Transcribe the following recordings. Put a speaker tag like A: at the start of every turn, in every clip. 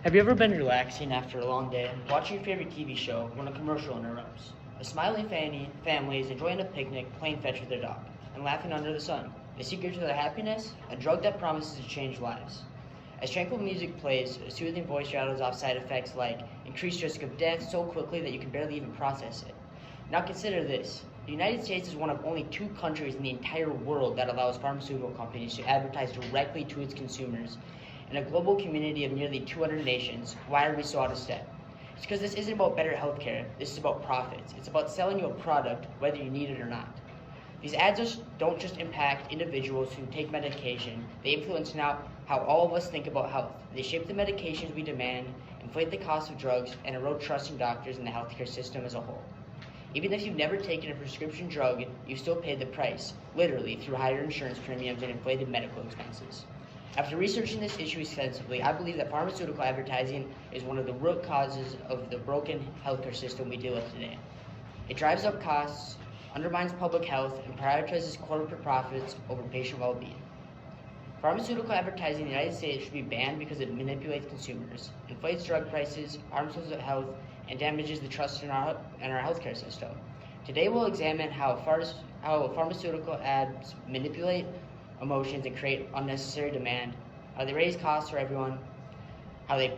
A: Have you ever been relaxing after a long day, watching your favorite TV show when a commercial interrupts? A smiling family is enjoying a picnic, playing fetch with their dog, and laughing under the sun. The secret to their happiness? A drug that promises to change lives. As tranquil music plays, a soothing voice rattles off side effects like increased risk of death so quickly that you can barely even process it. Now consider this. The United States is one of only 2 countries in the entire world that allows pharmaceutical companies to advertise directly to its consumers. In a global community of nearly 200 nations, why are we so out of step? It's because this isn't about better healthcare, this is about profits. It's about selling you a product, whether you need it or not. These ads don't just impact individuals who take medication, they influence now how all of us think about health. They shape the medications we demand, inflate the cost of drugs, and erode trust in doctors and the healthcare system as a whole. Even if you've never taken a prescription drug, you still pay the price, literally, through higher insurance premiums and inflated medical expenses. After researching this issue extensively, I believe that pharmaceutical advertising is one of the root causes of the broken healthcare system we deal with today. It drives up costs, undermines public health, and prioritizes corporate profits over patient well-being. Pharmaceutical advertising in the United States should be banned because it manipulates consumers, inflates drug prices, harms public health, and damages the trust in our healthcare system. Today we'll examine how pharmaceutical ads manipulate emotions and create unnecessary demand, how they raise costs for everyone, how they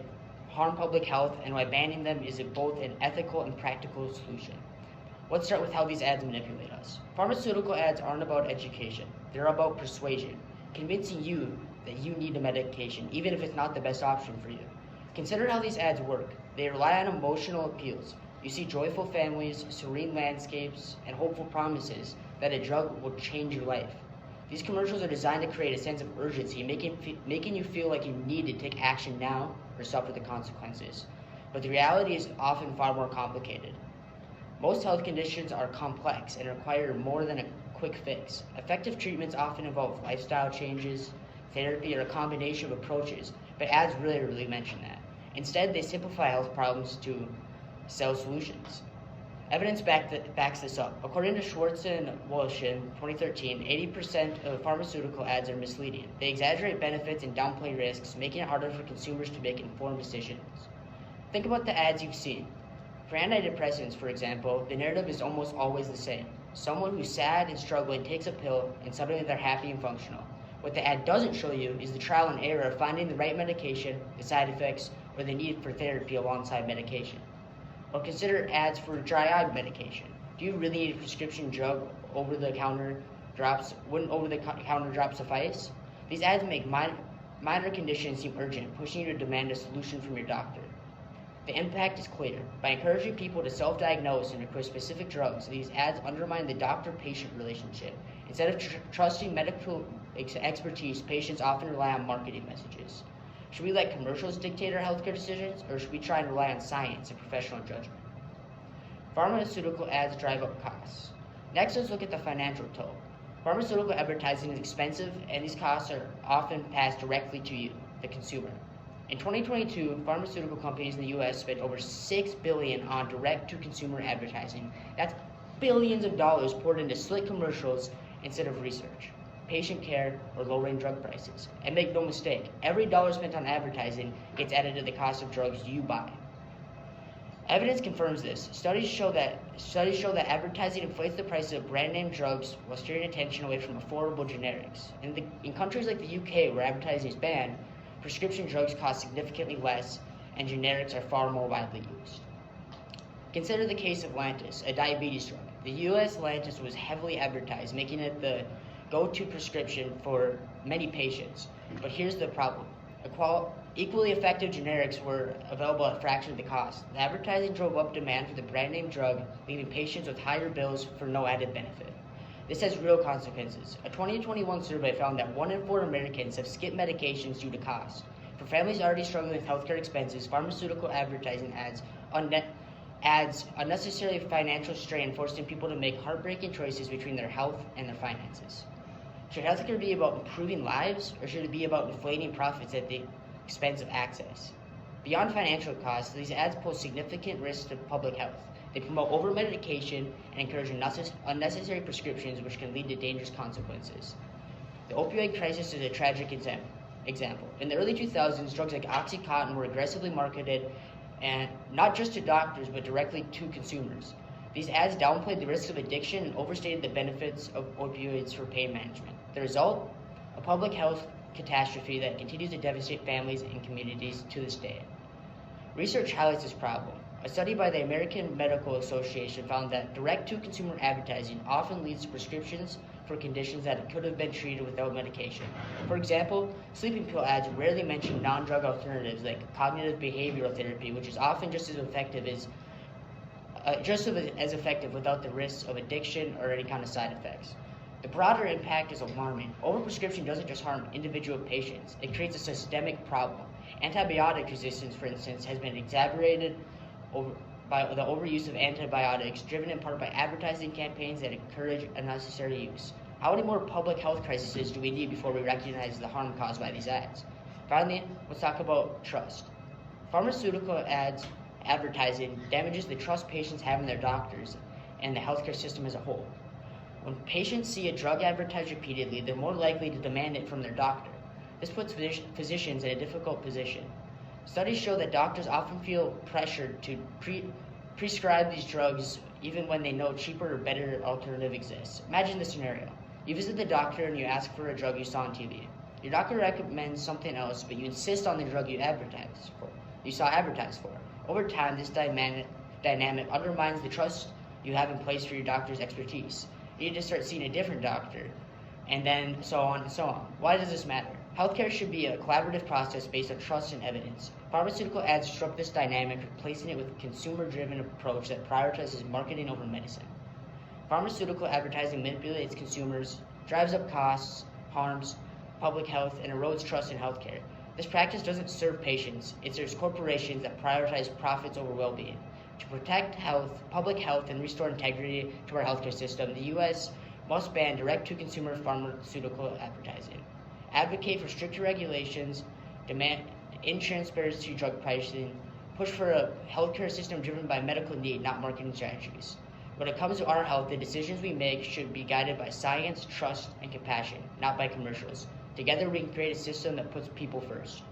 A: harm public health, and why banning them is both an ethical and practical solution. Let's start with how these ads manipulate us. Pharmaceutical ads aren't about education, they're about persuasion, convincing you that you need a medication, even if it's not the best option for you. Consider how these ads work. They rely on emotional appeals. You see joyful families, serene landscapes, and hopeful promises that a drug will change your life. These commercials are designed to create a sense of urgency, making you feel like you need to take action now or suffer the consequences. But the reality is often far more complicated. Most health conditions are complex and require more than a quick fix. Effective treatments often involve lifestyle changes, therapy, or a combination of approaches, but ads rarely mention that. Instead, they simplify health problems to sell solutions. Evidence backs this up. According to Schwartz and Walsh in 2013, 80% of pharmaceutical ads are misleading. They exaggerate benefits and downplay risks, making it harder for consumers to make informed decisions. Think about the ads you've seen. For antidepressants, for example, the narrative is almost always the same. Someone who's sad and struggling takes a pill, and suddenly they're happy and functional. What the ad doesn't show you is the trial and error of finding the right medication, the side effects, or the need for therapy alongside medication. Or consider ads for dry eye medication. Do you really need a prescription drug? Over-the-counter drops? Wouldn't over-the-counter drops suffice? These ads make minor conditions seem urgent, pushing you to demand a solution from your doctor. The impact is clear. By encouraging people to self-diagnose and request specific drugs, these ads undermine the doctor-patient relationship. Instead of trusting medical expertise, patients often rely on marketing messages. Should we let commercials dictate our healthcare decisions, or should we try and rely on science and professional judgment? Pharmaceutical ads drive up costs. Next, let's look at the financial toll. Pharmaceutical advertising is expensive, and these costs are often passed directly to you, the consumer. In 2022, pharmaceutical companies in the U.S. spent over $6 billion on direct-to-consumer advertising. That's billions of dollars poured into slick commercials instead of research, patient care, or lowering drug prices. And make no mistake, every dollar spent on advertising gets added to the cost of drugs you buy. Evidence confirms this. Studies show that advertising inflates the prices of brand name drugs while steering attention away from affordable generics. In countries like the UK, where advertising is banned, prescription drugs cost significantly less, and generics are far more widely used. Consider the case of Lantus, a diabetes drug. The U.S. Lantus was heavily advertised, making it the go-to prescription for many patients. But here's the problem. Equally effective generics were available at a fraction of the cost. The advertising drove up demand for the brand name drug, leaving patients with higher bills for no added benefit. This has real consequences. A 2021 survey found that 1 in 4 Americans have skipped medications due to cost. For families already struggling with healthcare expenses, pharmaceutical advertising adds unnecessary financial strain, forcing people to make heartbreaking choices between their health and their finances. Should healthcare be about improving lives, or should it be about inflating profits at the expense of access? Beyond financial costs, these ads pose significant risks to public health. They promote over-medication and encourage unnecessary prescriptions, which can lead to dangerous consequences. The opioid crisis is a tragic example. example. In the early 2000s, drugs like Oxycontin were aggressively marketed, and not just to doctors, but directly to consumers. These ads downplayed the risks of addiction and overstated the benefits of opioids for pain management. The result? A public health catastrophe that continues to devastate families and communities to this day. Research highlights this problem. A study by the American Medical Association found that direct-to-consumer advertising often leads to prescriptions for conditions that could have been treated without medication. For example, sleeping pill ads rarely mention non-drug alternatives like cognitive behavioral therapy, which is often just as effective without the risks of addiction or any kind of side effects. The broader impact is alarming. Overprescription doesn't just harm individual patients, it creates a systemic problem. Antibiotic resistance, for instance, has been exacerbated by the overuse of antibiotics, driven in part by advertising campaigns that encourage unnecessary use. How many more public health crises do we need before we recognize the harm caused by these ads? Finally, let's talk about trust. Pharmaceutical advertising damages the trust patients have in their doctors and the healthcare system as a whole. When patients see a drug advertised repeatedly, they're more likely to demand it from their doctor. This puts physicians in a difficult position. Studies show that doctors often feel pressured to prescribe these drugs even when they know cheaper or better alternative exists. Imagine this scenario. You visit the doctor and you ask for a drug you saw on TV. Your doctor recommends something else, but you insist on the drug you saw advertised for. Over time, this dynamic undermines the trust you have in place for your doctor's expertise. You need to start seeing a different doctor, and then so on and so on. Why does this matter? Healthcare should be a collaborative process based on trust and evidence. Pharmaceutical ads disrupt this dynamic, replacing it with a consumer-driven approach that prioritizes marketing over medicine. Pharmaceutical advertising manipulates consumers, drives up costs, harms public health, and erodes trust in healthcare. This practice doesn't serve patients. It serves corporations that prioritize profits over well-being. To protect public health, and restore integrity to our healthcare system, the U.S. must ban direct-to-consumer pharmaceutical advertising. Advocate for stricter regulations, demand transparency drug pricing, push for a healthcare system driven by medical need, not marketing strategies. When it comes to our health, the decisions we make should be guided by science, trust, and compassion, not by commercials. Together, we can create a system that puts people first.